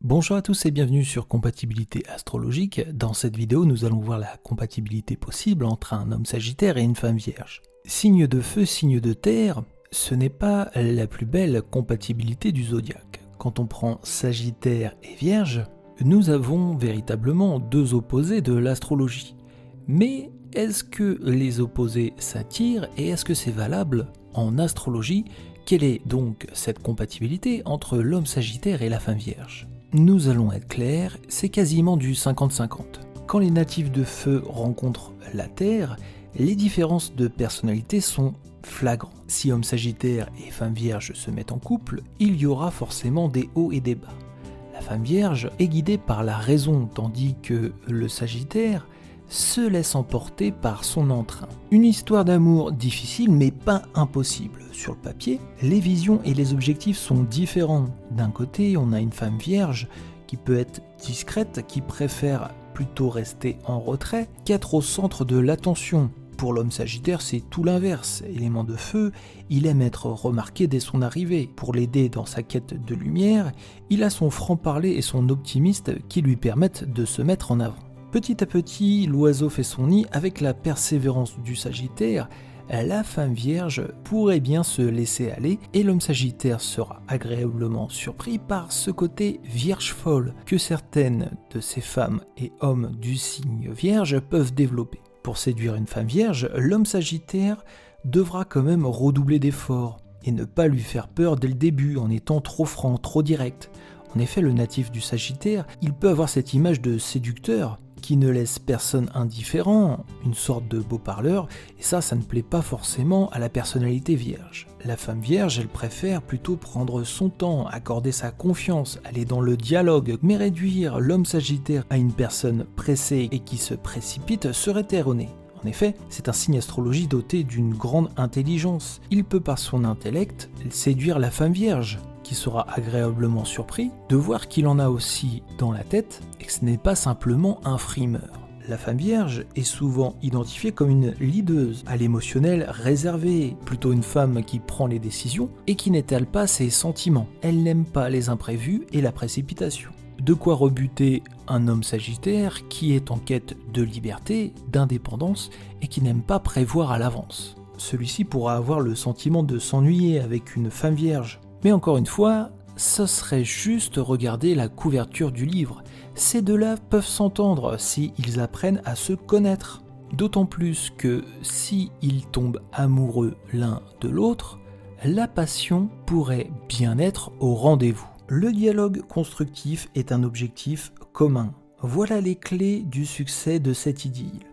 Bonjour à tous et bienvenue sur Compatibilité astrologique. Dans cette vidéo, nous allons voir la compatibilité possible entre un homme sagittaire et une femme vierge. Signe de feu, signe de terre, ce n'est pas la plus belle compatibilité du zodiaque. Quand on prend Sagittaire et Vierge, nous avons véritablement deux opposés de l'astrologie. Mais est-ce que les opposés s'attirent et est-ce que c'est valable en astrologie? Quelle est donc cette compatibilité entre l'homme sagittaire et la femme vierge? Nous allons être clairs, c'est quasiment du 50-50. Quand les natifs de feu rencontrent la Terre, les différences de personnalité sont flagrantes. Si homme sagittaire et femme vierge se mettent en couple, il y aura forcément des hauts et des bas. La femme vierge est guidée par la raison, tandis que le sagittaire se laisse emporter par son entrain. Une histoire d'amour difficile mais pas impossible. Sur le papier, les visions et les objectifs sont différents. D'un côté, on a une femme vierge qui peut être discrète, qui préfère plutôt rester en retrait qu'être au centre de l'attention. Pour l'homme sagittaire, c'est tout l'inverse. Élément de feu, il aime être remarqué dès son arrivée. Pour l'aider dans sa quête de lumière, il a son franc-parler et son optimiste qui lui permettent de se mettre en avant. Petit à petit, l'oiseau fait son nid avec la persévérance du Sagittaire. La femme vierge pourrait bien se laisser aller et l'homme sagittaire sera agréablement surpris par ce côté vierge folle que certaines de ces femmes et hommes du signe vierge peuvent développer. Pour séduire une femme vierge, l'homme sagittaire devra quand même redoubler d'efforts et ne pas lui faire peur dès le début en étant trop franc, trop direct. En effet, le natif du Sagittaire, il peut avoir cette image de séducteur qui ne laisse personne indifférent, une sorte de beau parleur, et ça ne plaît pas forcément à la personnalité vierge. La femme vierge, elle préfère plutôt prendre son temps, accorder sa confiance, aller dans le dialogue, mais réduire l'homme sagittaire à une personne pressée et qui se précipite serait erroné. En effet, c'est un signe astrologique doté d'une grande intelligence. Il peut par son intellect séduire la femme vierge, qui sera agréablement surpris de voir qu'il en a aussi dans la tête et que ce n'est pas simplement un frimeur. La femme vierge est souvent identifiée comme une leaduse, à l'émotionnel réservé, plutôt une femme qui prend les décisions et qui n'étale pas ses sentiments. Elle n'aime pas les imprévus et la précipitation. De quoi rebuter un homme sagittaire qui est en quête de liberté, d'indépendance et qui n'aime pas prévoir à l'avance. Celui-ci pourra avoir le sentiment de s'ennuyer avec une femme vierge. Mais encore une fois, ce serait juste regarder la couverture du livre. Ces deux-là peuvent s'entendre si ils apprennent à se connaître. D'autant plus que si ils tombent amoureux l'un de l'autre, la passion pourrait bien être au rendez-vous. Le dialogue constructif est un objectif commun. Voilà les clés du succès de cette idylle.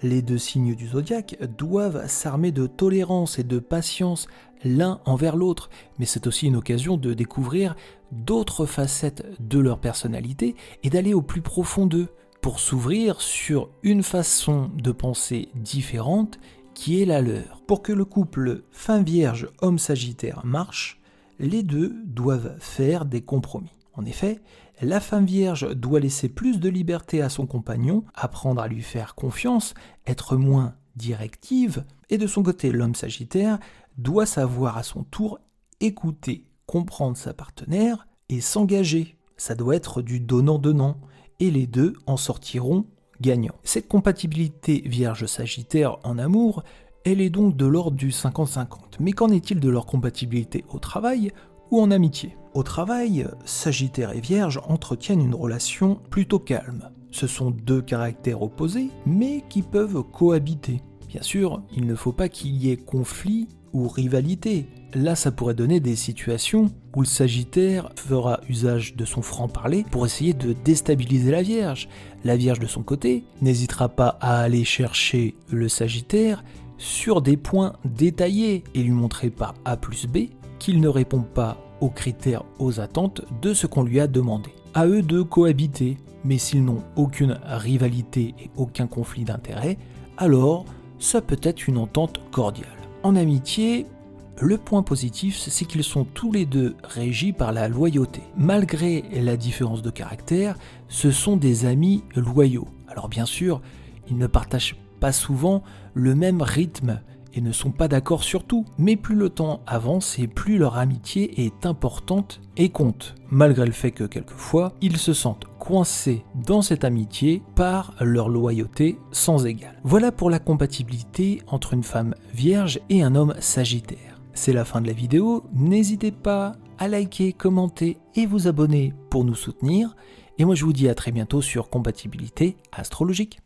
Les deux signes du zodiaque doivent s'armer de tolérance et de patience l'un envers l'autre, mais c'est aussi une occasion de découvrir d'autres facettes de leur personnalité et d'aller au plus profond d'eux pour s'ouvrir sur une façon de penser différente qui est la leur. Pour que le couple femme vierge homme sagittaire marche, les deux doivent faire des compromis. En effet, la femme vierge doit laisser plus de liberté à son compagnon, apprendre à lui faire confiance, être moins directive, et de son côté, l'homme sagittaire doit savoir à son tour écouter, comprendre sa partenaire et s'engager. Ça doit être du donnant-donnant, et les deux en sortiront gagnants. Cette compatibilité vierge-sagittaire en amour, elle est donc de l'ordre du 50-50. Mais qu'en est-il de leur compatibilité au travail ou en amitié? Au travail, Sagittaire et Vierge entretiennent une relation plutôt calme. Ce sont deux caractères opposés, mais qui peuvent cohabiter. Bien sûr, il ne faut pas qu'il y ait conflit ou rivalité. Là, ça pourrait donner des situations où le Sagittaire fera usage de son franc-parler pour essayer de déstabiliser la Vierge. La Vierge, de son côté, n'hésitera pas à aller chercher le Sagittaire sur des points détaillés et lui montrer par A plus B qu'il ne répond pas aux critères, aux attentes de ce qu'on lui a demandé. À eux de cohabiter, mais s'ils n'ont aucune rivalité et aucun conflit d'intérêts, alors ça peut être une entente cordiale. En amitié, le point positif, c'est qu'ils sont tous les deux régis par la loyauté. Malgré la différence de caractère, ce sont des amis loyaux. Alors bien sûr, ils ne partagent pas souvent le même rythme et ne sont pas d'accord sur tout, mais plus le temps avance et plus leur amitié est importante et compte, malgré le fait que quelquefois, ils se sentent coincés dans cette amitié par leur loyauté sans égale. Voilà pour la compatibilité entre une femme vierge et un homme sagittaire. C'est la fin de la vidéo, n'hésitez pas à liker, commenter et vous abonner pour nous soutenir. Et moi je vous dis à très bientôt sur Compatibilité Astrologique.